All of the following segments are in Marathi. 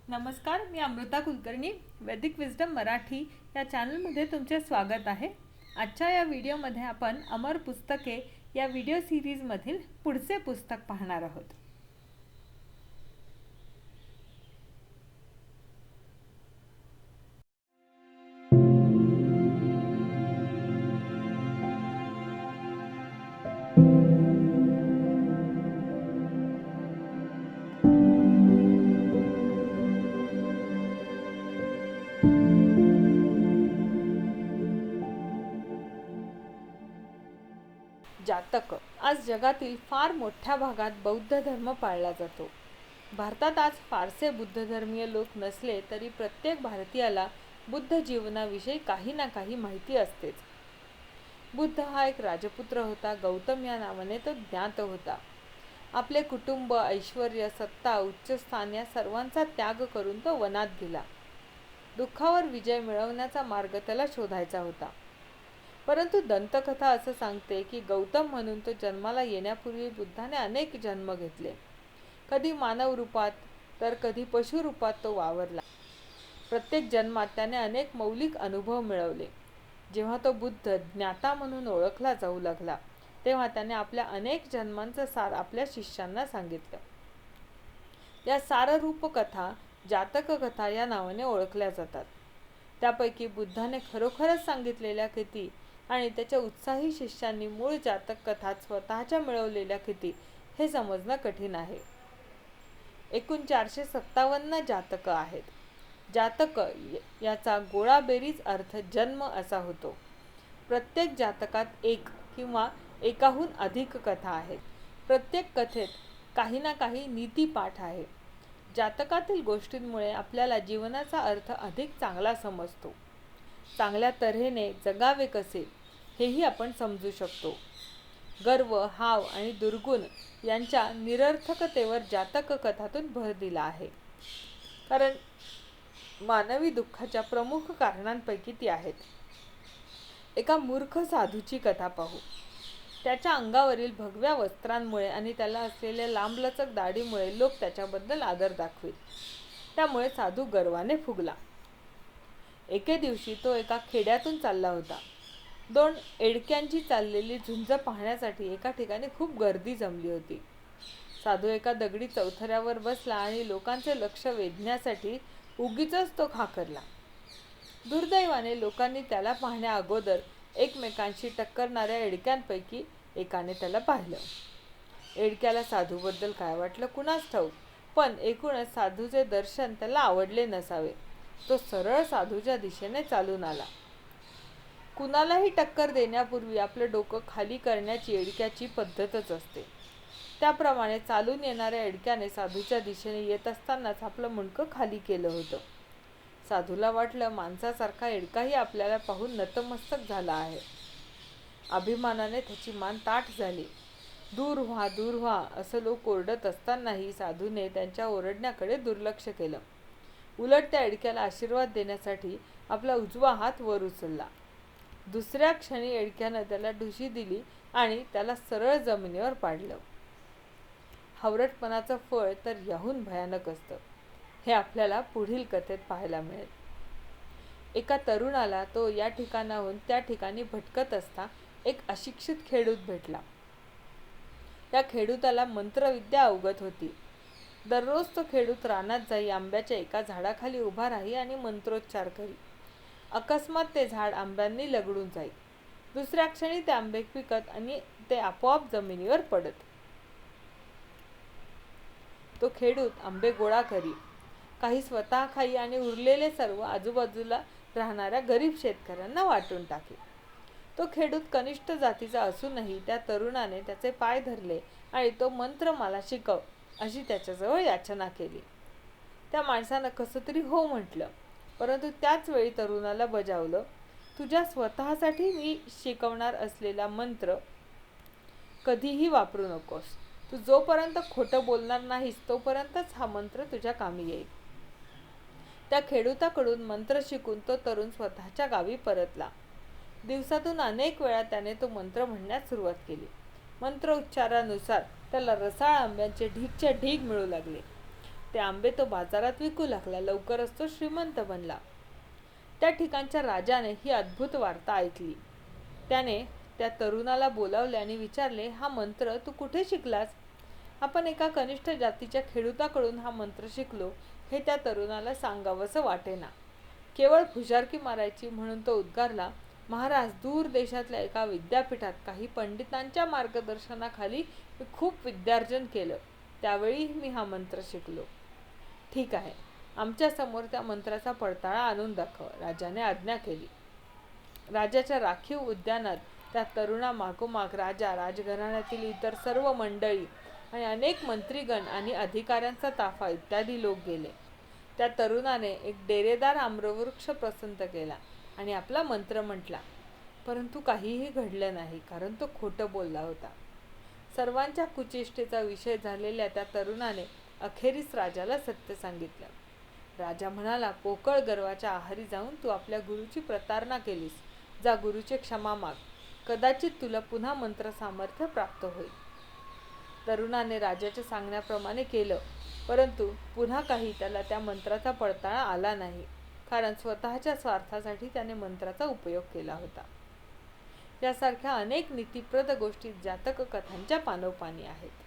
नमस्कार, मी अमृता कुलकर्णी. वैदिक विजडम मराठी या चॅनलमध्ये तुमचे स्वागत आहे. आजच्या या व्हिडिओमध्ये आपण अमर पुस्तके या व्हिडिओ सिरीजमधील पुढचे पुस्तक पाहणार आहोत. जातक. आज जगातील फार मोठ्या भागात बौद्ध धर्म पाळला जातो. भारतात आज फारसे बुद्ध धर्मीय लोक नसले तरी प्रत्येक भारतीयाला बुद्ध जीवनाविषयी काही ना काही माहिती असतेच. बुद्ध हा एक राजपुत्र होता. गौतम या नावाने तो ज्ञात होता. आपले कुटुंब, ऐश्वर्य, सत्ता, उच्च स्थान या सर्वांचा त्याग करून तो वनात गेला. दुःखावर विजय मिळवण्याचा मार्ग त्याला शोधायचा होता. परंतु दंतकथा असं सांगते की गौतम म्हणून तो जन्माला येण्यापूर्वी बुद्धाने अनेक जन्म घेतले. कधी मानव रूपात तर कधी पशु रूपात तो वावरला. प्रत्येक जन्मात त्याने अनेक मौलिक अनुभव मिळवले. जेव्हा तो बुद्ध ज्ञाता म्हणून ओळखला जाऊ लागला तेव्हा त्याने आपल्या अनेक जन्मांचं सार आपल्या शिष्यांना सांगितलं. या साररूप कथा जातक कथा या नावाने ओळखल्या जातात. त्यापैकी बुद्धाने खरोखरच सांगितलेल्या कृती आणि त्याच्या उत्साही शिष्यांनी मूळ जातक कथात स्वतःच्या मिळवलेल्या कृती हे समजणं कठीण आहे. एकूण 457 जातक आहेत. जातक याचा गोळाबेरीज अर्थ जन्म असा होतो. प्रत्येक जातकात एक किंवा एकाहून अधिक कथा आहेत. प्रत्येक कथेत काही ना काही नीतीपाठ आहे. जातकातील गोष्टींमुळे आपल्याला जीवनाचा अर्थ अधिक चांगला समजतो. चांगल्या तऱ्हेने जगावे कसे हेही आपण समजू शकतो. गर्व, हाव आणि दुर्गुण यांच्या निरर्थकतेवर जातक कथातून भर दिला आहे. कारण मानवी दुःखाच्या प्रमुख कारणांपैकी ती आहेत. एका मूर्ख साधूची कथा पाहू. त्याच्या अंगावरील भगव्या वस्त्रांमुळे आणि त्याला असलेल्या लांबलचक दाढीमुळे लोक त्याच्याबद्दल आदर दाखवित. त्यामुळे साधू गर्वाने फुगला. एके दिवशी तो एका खेड्यातून चालला होता. 2 एडक्यांची चाललेली झुंज पाहण्यासाठी एका ठिकाणी खूप गर्दी जमली होती. साधू एका दगडी चौथऱ्यावर बसला आणि लोकांचे लक्ष वेधण्यासाठी उगीचच तो खाकरला. दुर्दैवाने लोकांनी त्याला पाहण्या अगोदर एकमेकांशी टक्करणाऱ्या एडक्यांपैकी एकाने त्याला पाहिलं. एडक्याला साधूबद्दल काय वाटलं कुणास ठाऊक, पण एकूणच साधूचे दर्शन त्याला आवडले नसावे. तो सरळ साधूच्या दिशेने चालून आला. कुणालाही टक्कर देण्यापूर्वी आपलं डोकं खाली करण्याची एडक्याची पद्धतच असते. त्याप्रमाणे चालून येणाऱ्या एडक्याने साधूच्या दिशेने येत असतानाच आपलं मुंडकं खाली केलं होतं. साधूला वाटलं माणसासारखा एडकाही आपल्याला पाहून नतमस्तक झाला आहे. अभिमानाने त्याची मान ताठ झाली. दूर व्हा, दूर व्हा असं लोक ओरडत असतानाही साधूने त्यांच्या ओरडण्याकडे दुर्लक्ष केलं. उलट त्या एडक्याला आशीर्वाद देण्यासाठी आपला उजवा हात वर उचलला. दुसऱ्या क्षणी एडक्यानं त्याला ढुशी दिली आणि त्याला सरळ जमिनीवर पाडलं. हावरटपणाचं फळ तर याहून भयानक असतं. हे आपल्याला पुढील कथेत पाहायला मिळेल. एका तरुणाला तो या ठिकाणाहून त्या ठिकाणी भटकत असता एक अशिक्षित खेडूत भेटला. त्या खेडूताला मंत्रविद्या अवगत होती. दररोज तो खेडूत रानात जाई, आंब्याच्या एका झाडाखाली उभा राही आणि मंत्रोच्चार करी. अकस्मात ते झाड आंब्यांनी लगडून जाई. दुसऱ्या क्षणी ते आंबे पिकत आणि ते आपोआप जमिनीवर पडत. तो खेडूत आंबे गोळा करी, काही स्वतः खाई आणि उरलेले सर्व आजूबाजूला राहणाऱ्या गरीब शेतकऱ्यांना वाटून टाके. तो खेडूत कनिष्ठ जातीचा असूनही त्या तरुणाने त्याचे पाय धरले आणि तो मंत्र मला शिकव अशी त्याच्याजवळ याचना केली. त्या माणसानं कसं तरी हो म्हटलं, परंतु त्याच वेळी तरुणाला बजावलं, तुझ्या स्वतःसाठी मी शिकवणार असलेला मंत्र कधीही वापरू नकोस. तू जोपर्यंत खोटं बोलणार नाहीस तोपर्यंतच हा मंत्र तुझ्या कामी येईल. त्या खेडूताकडून मंत्र शिकून तो तरुण स्वतःच्या गावी परतला. दिवसातून अनेक वेळा त्याने तो मंत्र म्हणण्यास सुरुवात केली. मंत्र उच्चारानुसार त्याला रसाळ आंब्यांचे ढीगच्या ढीग मिळू लागले. ते आंबे तो बाजारात विकू लागला. लवकरच तो श्रीमंत बनला. त्या ठिकाणच्या राजाने ही अद्भुत वार्ता ऐकली. त्याने त्या तरुणाला बोलावले आणि विचारले, हा मंत्र तू कुठे शिकलास? आपण एका कनिष्ठ जातीच्या खेडूताकडून हा मंत्र शिकलो, हे त्या तरुणाला सांगावंसं वाटेना. केवळ फुशारकी मारायची म्हणून तो उद्गारला, महाराज, दूर देशातल्या एका विद्यापीठात काही पंडितांच्या मार्गदर्शनाखाली मी खूप विद्यार्जन केलं. त्यावेळी मी हा मंत्र शिकलो. ठीक आहे, आमच्या समोर त्या मंत्राचा पडताळा आणून दाखव, राजाने आज्ञा केली. राजाच्या राखीव उद्यानात त्या तरुणा मागोमाग राजा, राजघराण्यातील इतर सर्व मंडळी आणि अनेक मंत्रीगण आणि अधिकाऱ्यांचा ताफा इत्यादी लोक गेले. त्या तरुणाने एक डेरेदार आम्रवृक्ष पसंत केला आणि आपला मंत्र म्हटला. परंतु काहीही घडलं नाही, कारण तो खोटं बोलला होता. सर्वांच्या कुचेष्टेचा विषय झालेल्या त्या तरुणाने अखेरीस राजाला सत्य सांगितलं. राजा म्हणाला, पोकळ गर्वाच्या आहारी जाऊन तू आपल्या गुरुची प्रतारणा केलीस. जा, गुरुची क्षमा माग. कदाचित तुला पुन्हा मंत्र सामर्थ्य प्राप्त होईल. तरुणाने राजाच्या सांगण्याप्रमाणे केलं, परंतु पुन्हा काही त्याला त्या मंत्राचा पडताळा आला नाही, कारण स्वतःच्या स्वार्थासाठी त्याने मंत्राचा उपयोग केला होता. यासारख्या अनेक नीतिप्रद गोष्टी जातक कथांच्या पानोपानी आहेत.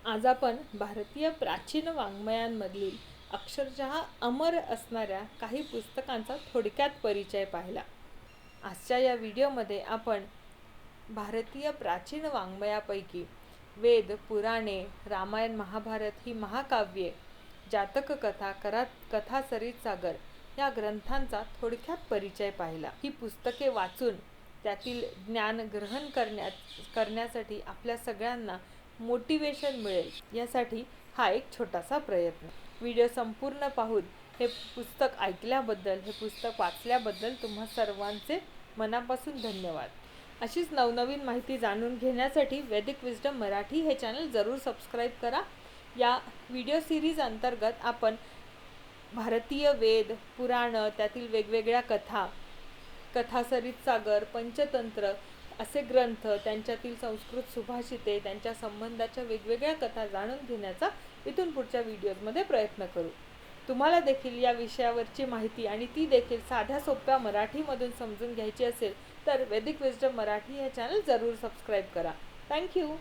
आज आपण भारतीय प्राचीन वाङ्मयांमधील अक्षरशः अमर असणाऱ्या काही पुस्तकांचा थोडक्यात परिचय पाहिला. आजच्या या व्हिडिओमध्ये आपण भारतीय प्राचीन वाङ्मयापैकी वेद, पुराणे, रामायण, महाभारत ही महाकाव्ये, जातक कथा, कथा सरित सागर या ग्रंथांचा थोडक्यात परिचय पाहिला. ही पुस्तके वाचून त्यातील ज्ञान ग्रहण करण्यासाठी आपल्या सगळ्यांना मोटिवेशन मिळेल, यासाठी हा एक छोटासा प्रयत्न. व्हिडिओ संपूर्ण पाहून हे पुस्तक ऐकल्याबद्दल, हे पुस्तक वाचल्याबद्दल तुम्हा सर्वांचे मनापासून धन्यवाद. अशीच नवनवीन माहिती जाणून घेण्यासाठी वैदिक विजडम मराठी हे चॅनल जरूर सबस्क्राईब करा. या व्हिडिओ सिरीज अंतर्गत आपण भारतीय वेद, पुराणं, त्यातील वेगवेगळ्या कथा, कथा सरित सागर, पंचतंत्र असे ग्रंथ, त्यांच्यातील संस्कृत सुभाषिते, त्यांच्या संबंधाच्या वेगवेगळ्या कथा जाणून घेण्याचा इथून पुढच्या व्हिडिओजमध्ये प्रयत्न करू. तुम्हाला देखील या विषयावरची माहिती आणि ती देखील साध्या सोप्या मराठीमधून समजून घ्यायची असेल तर वैदिक विजडम मराठी हे चॅनल जरूर सबस्क्राईब करा. थँक्यू.